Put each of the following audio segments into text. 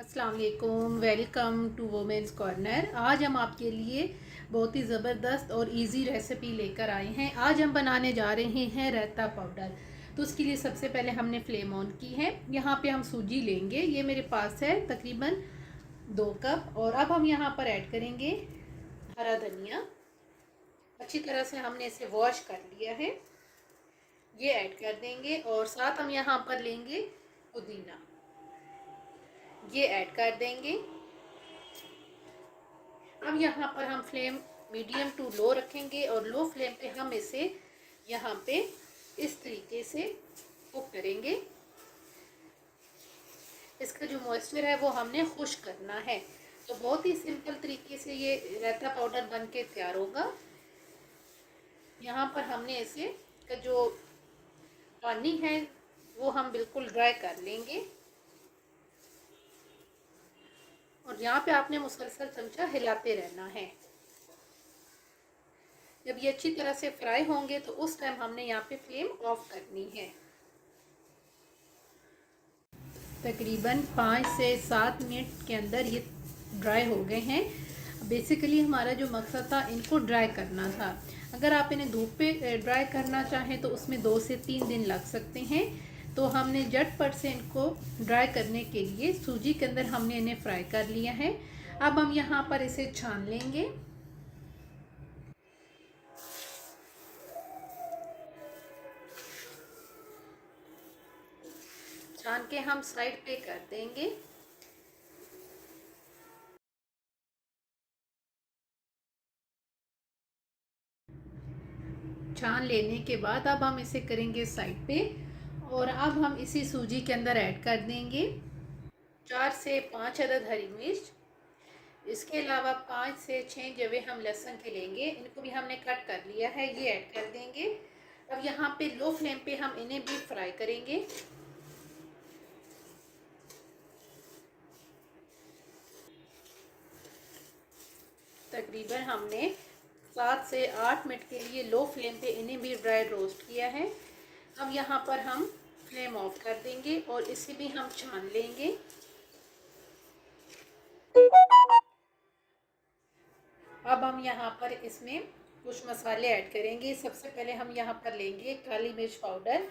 अस्सलाम वालेकुम, welcome to women's corner. आज हम आपके लिए बहुत ही ज़बरदस्त और इजी रेसिपी लेकर आए हैं। आज हम बनाने जा रहे हैं रायता पाउडर। तो उसके लिए सबसे पहले हमने फ्लेम ऑन की है। यहाँ पे हम सूजी लेंगे, ये मेरे पास है तकरीबन 2 कप। और अब हम यहाँ पर ऐड करेंगे हरा धनिया। अच्छी तरह से हमने इसे वॉश कर लिया है, ये ऐड कर देंगे। और साथ हम यहाँ पर लेंगे पुदीना, ये ऐड कर देंगे। अब यहाँ पर हम फ्लेम मीडियम टू लो रखेंगे और लो फ्लेम पे हम इसे यहाँ पे इस तरीके से कुक करेंगे। इसका जो मॉइस्चर है वो हमने खुश्क करना है। तो बहुत ही सिंपल तरीके से ये रायता पाउडर बन के तैयार होगा। यहाँ पर हमने इसे का जो पानी है वो हम बिल्कुल ड्राई कर लेंगे। और यहाँ पे आपने मुसलसल चमचा हिलाते रहना है। जब ये अच्छी तरह से फ्राई होंगे तो उस टाइम हमने यहाँ पे फ्लेम ऑफ करनी है। तकरीबन 5 से 7 मिनट के अंदर ये ड्राई हो गए हैं। बेसिकली हमारा जो मकसद था इनको ड्राई करना था। अगर आप इन्हें धूप पे ड्राई करना चाहें तो उसमें 2 से 3 दिन लग सकते हैं। तो हमने झटपट से इनको ड्राई करने के लिए सूजी के अंदर हमने इन्हें फ्राई कर लिया है। अब हम यहाँ पर इसे छान लेंगे। छान के हम साइड पे कर देंगे। छान लेने के बाद अब हम इसे करेंगे साइड पे। और अब हम इसी सूजी के अंदर ऐड कर देंगे 4 से 5 अदद हरी मिर्च। इसके अलावा 5 से 6 जवे हम लहसुन के लेंगे, इनको भी हमने कट कर लिया है, ये ऐड कर देंगे। अब यहाँ पे लो फ्लेम पे हम इन्हें भी फ्राई करेंगे। तकरीबन हमने 7 से 8 मिनट के लिए लो फ्लेम पे इन्हें भी ड्राई रोस्ट किया है। अब यहाँ पर हम फ्लेम ऑफ कर देंगे और इसे भी हम छान लेंगे। अब हम यहाँ पर इसमें कुछ मसाले ऐड करेंगे। सबसे पहले हम यहाँ पर लेंगे काली मिर्च पाउडर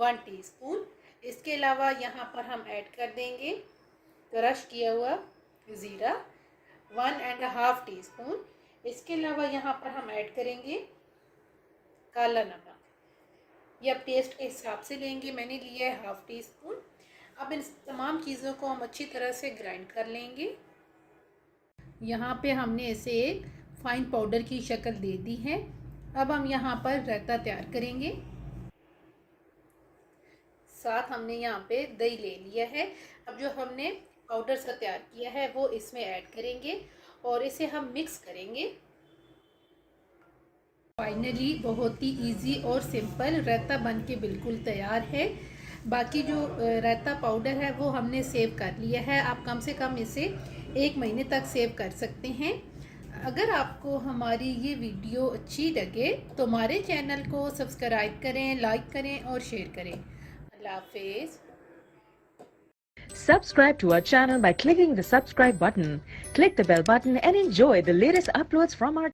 1 टीस्पून। इसके अलावा यहाँ पर हम ऐड कर देंगे क्रश किया हुआ ज़ीरा 1.5 टीस्पून। इसके अलावा यहाँ पर हम ऐड करेंगे काला नमक, ये आप टेस्ट के हिसाब से लेंगे, मैंने लिया है 1/2 टीस्पून। अब इन तमाम चीज़ों को हम अच्छी तरह से ग्राइंड कर लेंगे। यहाँ पे हमने इसे एक फाइन पाउडर की शक्ल दे दी है। अब हम यहाँ पर रायता तैयार करेंगे। साथ हमने यहाँ पे दही ले लिया है। अब जो हमने पाउडर सा तैयार किया है वो इसमें ऐड करेंगे और इसे हम मिक्स करेंगे। फाइनली बहुत ही इजी और सिंपल रायता बन के बिल्कुल तैयार है। बाकी जो रायता पाउडर है वो हमने सेव कर लिया है। आप कम से कम इसे 1 महीने तक सेव कर सकते हैं। अगर आपको हमारी ये वीडियो अच्छी लगे तो हमारे चैनल को सब्सक्राइब करें, लाइक करें और शेयर करें। अल्लाह हाफिज़। Subscribe to our channel by clicking the subscribe button. Click the bell button and enjoy the latest uploads from our